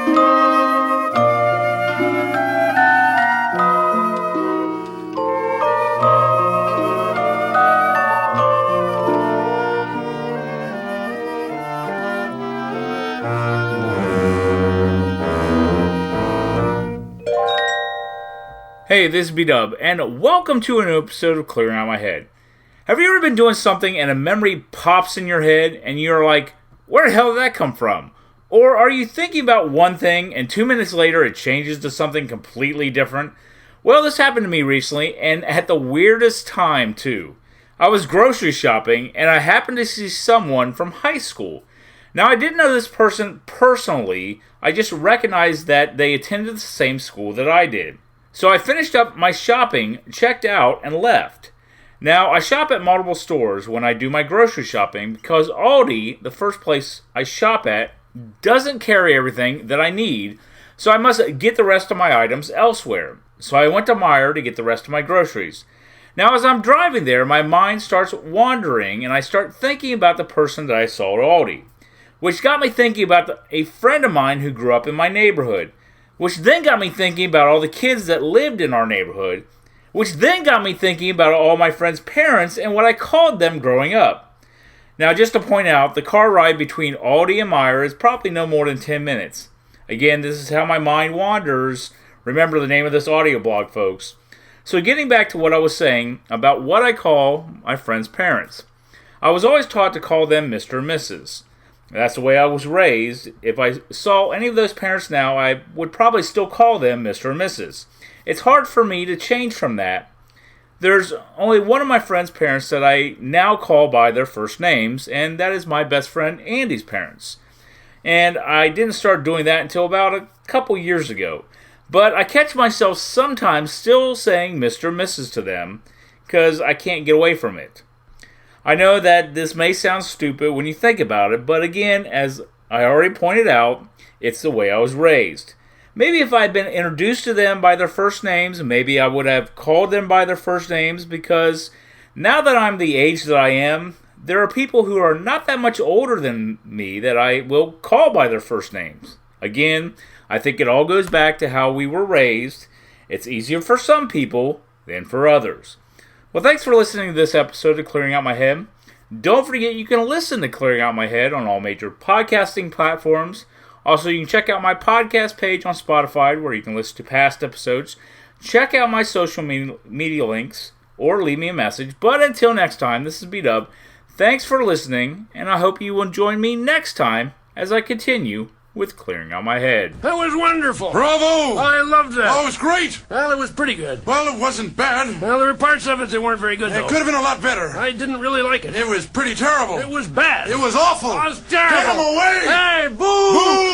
Hey, this is B-Dub, and welcome to a new episode of Clearing Out My Head. Have you ever been doing something and a memory pops in your head and you're like, where the hell did that come from? Or are you thinking about one thing and 2 minutes later it changes to something completely different? Well, this happened to me recently, and at the weirdest time, too. I was grocery shopping, and I happened to see someone from high school. Now, I didn't know this person personally, I just recognized that they attended the same school that I did. So I finished up my shopping, checked out, and left. Now, I shop at multiple stores when I do my grocery shopping because Aldi, the first place I shop at, doesn't carry everything that I need, so I must get the rest of my items elsewhere. So I went to Meijer to get the rest of my groceries. Now, as I'm driving there, my mind starts wandering, and I start thinking about the person that I saw at Aldi, which got me thinking about a friend of mine who grew up in my neighborhood, which then got me thinking about all the kids that lived in our neighborhood, which then got me thinking about all my friends' parents and what I called them growing up. Now, just to point out, the car ride between Aldi and Meijer is probably no more than 10 minutes. Again, this is how my mind wanders. Remember the name of this audio blog, folks. So getting back to what I was saying about what I call my friends' parents. I was always taught to call them Mr. and Mrs. That's the way I was raised. If I saw any of those parents now, I would probably still call them Mr. and Mrs. It's hard for me to change from that. There's only one of my friend's parents that I now call by their first names, and that is my best friend Andy's parents. And I didn't start doing that until about a couple years ago. But I catch myself sometimes still saying Mr. and Mrs. to them, because I can't get away from it. I know that this may sound stupid when you think about it, but again, as I already pointed out, it's the way I was raised. Maybe if I had been introduced to them by their first names, maybe I would have called them by their first names, because now that I'm the age that I am, there are people who are not that much older than me that I will call by their first names. Again, I think it all goes back to how we were raised. It's easier for some people than for others. Well, thanks for listening to this episode of Clearing Out My Head. Don't forget you can listen to Clearing Out My Head on all major podcasting platforms. Also, you can check out my podcast page on Spotify where you can listen to past episodes. Check out my social media links or leave me a message. But until next time, this is B-Dub. Thanks for listening, and I hope you will join me next time as I continue with Clearing Out My Head. That was wonderful. Bravo! I loved that. Oh, it was great. Well, it was pretty good. Well, it wasn't bad. Well, there were parts of it that weren't very good, though. It could have been a lot better. I didn't really like it. It was pretty terrible. It was bad. It was awful. It was terrible. Get him away! Hey, boo! Boo!